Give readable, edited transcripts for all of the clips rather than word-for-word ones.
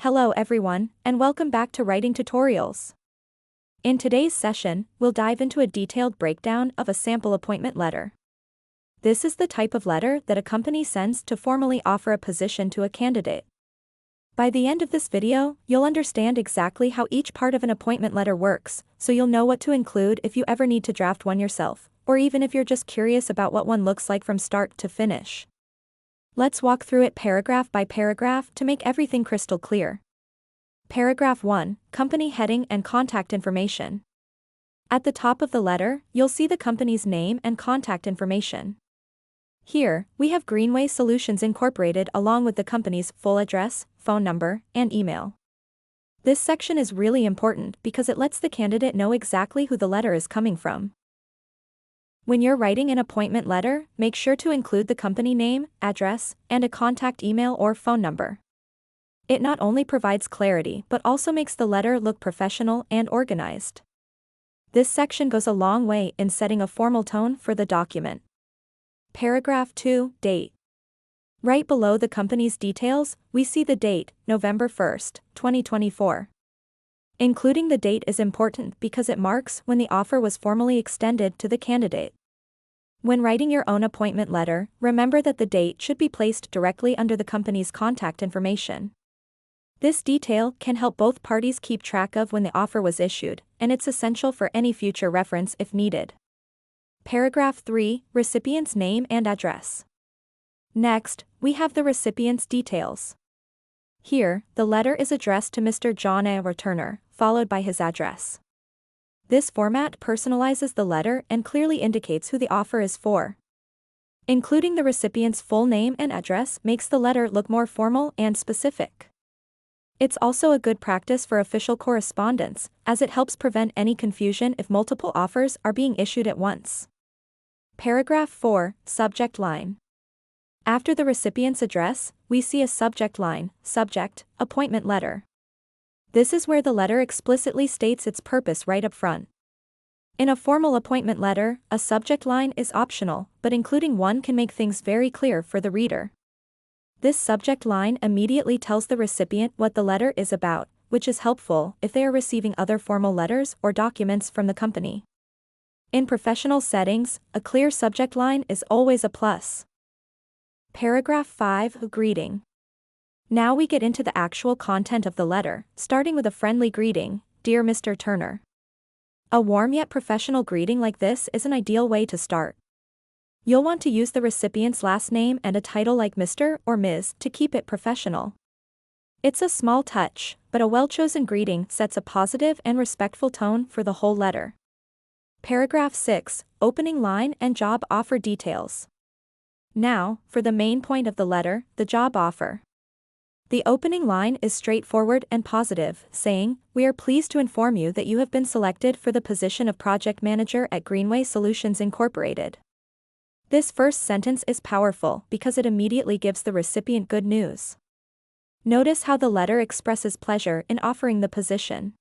Hello everyone, and welcome back to Writing Tutorials. In today's session, we'll dive into a detailed breakdown of a sample appointment letter. This is the type of letter that a company sends to formally offer a position to a candidate. By the end of this video, you'll understand exactly how each part of an appointment letter works, so you'll know what to include if you ever need to draft one yourself, or even if you're just curious about what one looks like from start to finish. Let's walk through it paragraph by paragraph to make everything crystal clear. Paragraph 1, Company Heading and Contact Information. At the top of the letter, you'll see the company's name and contact information. Here, we have Greenway Solutions Incorporated along with the company's full address, phone number, and email. This section is really important because it lets the candidate know exactly who the letter is coming from. When you're writing an appointment letter, make sure to include the company name, address, and a contact email or phone number. It not only provides clarity but also makes the letter look professional and organized. This section goes a long way in setting a formal tone for the document. Paragraph 2, Date. Right below the company's details, we see the date, November 1st, 2024. Including the date is important because it marks when the offer was formally extended to the candidate. When writing your own appointment letter, remember that the date should be placed directly under the company's contact information. This detail can help both parties keep track of when the offer was issued, and it's essential for any future reference if needed. Paragraph 3, Recipient's name and address. Next, we have the recipient's details. Here, the letter is addressed to Mr. John A. Turner, followed by his address. This format personalizes the letter and clearly indicates who the offer is for. Including the recipient's full name and address makes the letter look more formal and specific. It's also a good practice for official correspondence, as it helps prevent any confusion if multiple offers are being issued at once. Paragraph 4, Subject line. After the recipient's address, we see a subject line, Subject, Appointment Letter. This is where the letter explicitly states its purpose right up front. In a formal appointment letter, a subject line is optional, but including one can make things very clear for the reader. This subject line immediately tells the recipient what the letter is about, which is helpful if they are receiving other formal letters or documents from the company. In professional settings, a clear subject line is always a plus. Paragraph 5, Greeting. Now we get into the actual content of the letter, starting with a friendly greeting, Dear Mr. Turner. A warm yet professional greeting like this is an ideal way to start. You'll want to use the recipient's last name and a title like Mr. or Ms. to keep it professional. It's a small touch, but a well-chosen greeting sets a positive and respectful tone for the whole letter. Paragraph 6, Opening line and job offer details. Now, for the main point of the letter, the job offer. The opening line is straightforward and positive, saying, We are pleased to inform you that you have been selected for the position of project manager at Greenway Solutions Incorporated. This first sentence is powerful because it immediately gives the recipient good news. Notice how the letter expresses pleasure in offering the position.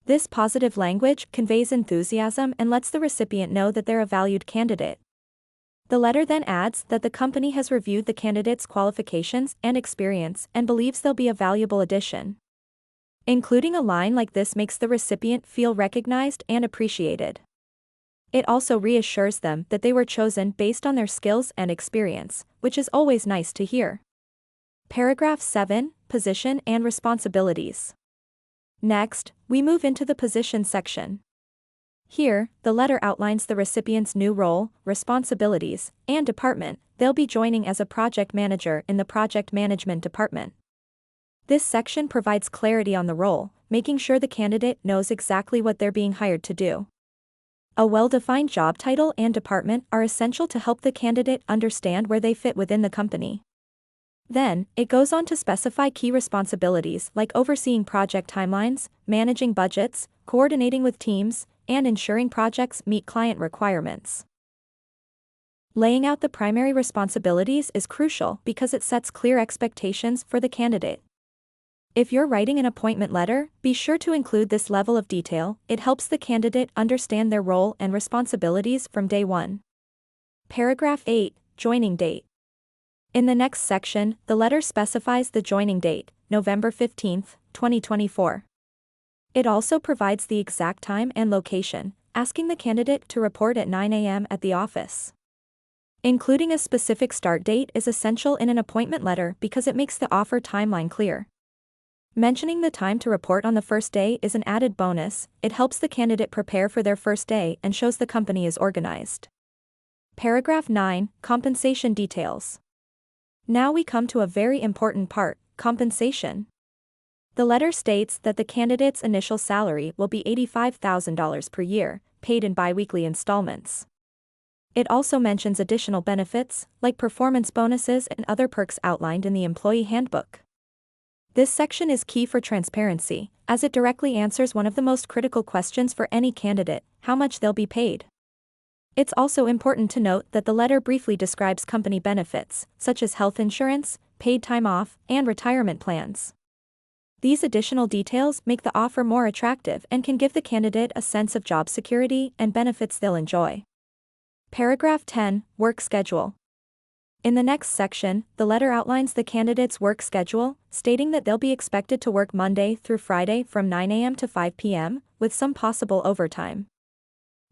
This positive language conveys enthusiasm and lets the recipient know that they're a valued candidate. The letter then adds that the company has reviewed the candidate's qualifications and experience and believes they'll be a valuable addition. Including a line like this makes the recipient feel recognized and appreciated. It also reassures them that they were chosen based on their skills and experience, which is always nice to hear. Paragraph 7, Position and Responsibilities. Next, we move into the position section. Here, the letter outlines the recipient's new role, responsibilities, and department they'll be joining as a project manager in the project management department. This section provides clarity on the role, making sure the candidate knows exactly what they're being hired to do. A well-defined job title and department are essential to help the candidate understand where they fit within the company. Then, it goes on to specify key responsibilities like overseeing project timelines, managing budgets, coordinating with teams, and ensuring projects meet client requirements. Laying out the primary responsibilities is crucial because it sets clear expectations for the candidate. If you're writing an appointment letter, be sure to include this level of detail. It helps the candidate understand their role and responsibilities from day one. Paragraph 8, Joining date. In the next section, the letter specifies the joining date, November 15, 2024. It also provides the exact time and location, asking the candidate to report at 9 a.m. at the office. Including a specific start date is essential in an appointment letter because it makes the offer timeline clear. Mentioning the time to report on the first day is an added bonus. It helps the candidate prepare for their first day and shows the company is organized. Paragraph 9, Compensation Details. Now we come to a very important part, compensation. The letter states that the candidate's initial salary will be $85,000 per year, paid in biweekly installments. It also mentions additional benefits, like performance bonuses and other perks outlined in the employee handbook. This section is key for transparency, as it directly answers one of the most critical questions for any candidate: how much they'll be paid. It's also important to note that the letter briefly describes company benefits, such as health insurance, paid time off, and retirement plans. These additional details make the offer more attractive and can give the candidate a sense of job security and benefits they'll enjoy. Paragraph 10, Work Schedule. In the next section, the letter outlines the candidate's work schedule, stating that they'll be expected to work Monday through Friday from 9 a.m. to 5 p.m., with some possible overtime.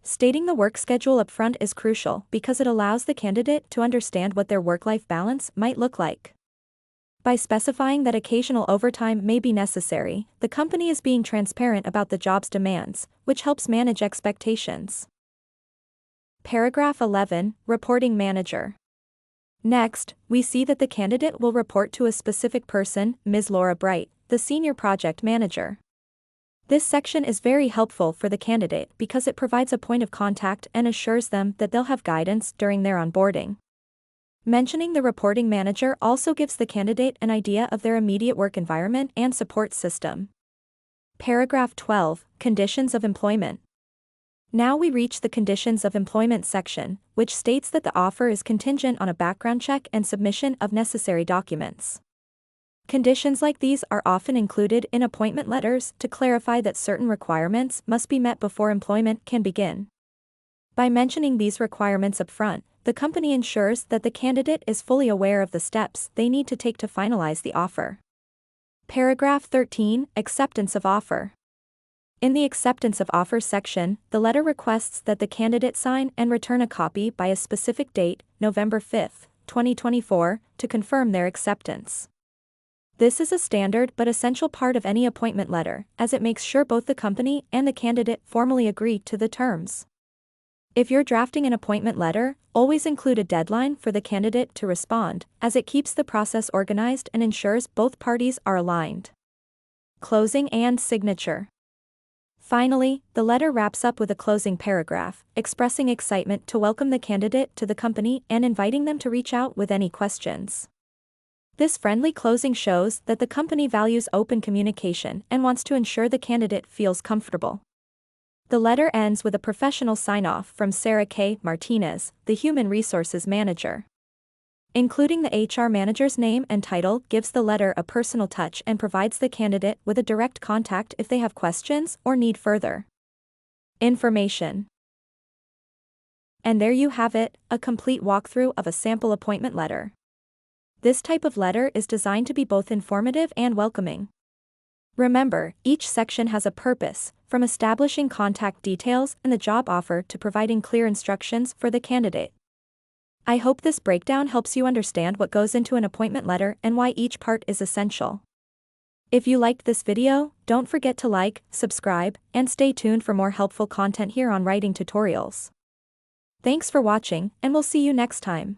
Stating the work schedule up front is crucial because it allows the candidate to understand what their work-life balance might look like. By specifying that occasional overtime may be necessary, the company is being transparent about the job's demands, which helps manage expectations. Paragraph 11, Reporting Manager. Next, we see that the candidate will report to a specific person, Ms. Laura Bright, the Senior Project Manager. This section is very helpful for the candidate because it provides a point of contact and assures them that they'll have guidance during their onboarding. Mentioning the reporting manager also gives the candidate an idea of their immediate work environment and support system. Paragraph 12, Conditions of Employment. Now we reach the Conditions of Employment section, which states that the offer is contingent on a background check and submission of necessary documents. Conditions like these are often included in appointment letters to clarify that certain requirements must be met before employment can begin. By mentioning these requirements up front, the company ensures that the candidate is fully aware of the steps they need to take to finalize the offer. Paragraph 13, Acceptance of Offer. In the Acceptance of Offer section, the letter requests that the candidate sign and return a copy by a specific date, November 5, 2024, to confirm their acceptance. This is a standard but essential part of any appointment letter, as it makes sure both the company and the candidate formally agree to the terms. If you're drafting an appointment letter, always include a deadline for the candidate to respond, as it keeps the process organized and ensures both parties are aligned. Closing and signature. Finally, the letter wraps up with a closing paragraph, expressing excitement to welcome the candidate to the company and inviting them to reach out with any questions. This friendly closing shows that the company values open communication and wants to ensure the candidate feels comfortable. The letter ends with a professional sign-off from Sarah K. Martinez, the Human Resources Manager. Including the HR manager's name and title gives the letter a personal touch and provides the candidate with a direct contact if they have questions or need further information. And there you have it, a complete walkthrough of a sample appointment letter. This type of letter is designed to be both informative and welcoming. Remember, each section has a purpose, from establishing contact details and the job offer to providing clear instructions for the candidate. I hope this breakdown helps you understand what goes into an appointment letter and why each part is essential. If you liked this video, don't forget to like, subscribe, and stay tuned for more helpful content here on Writing Tutorials. Thanks for watching, and we'll see you next time.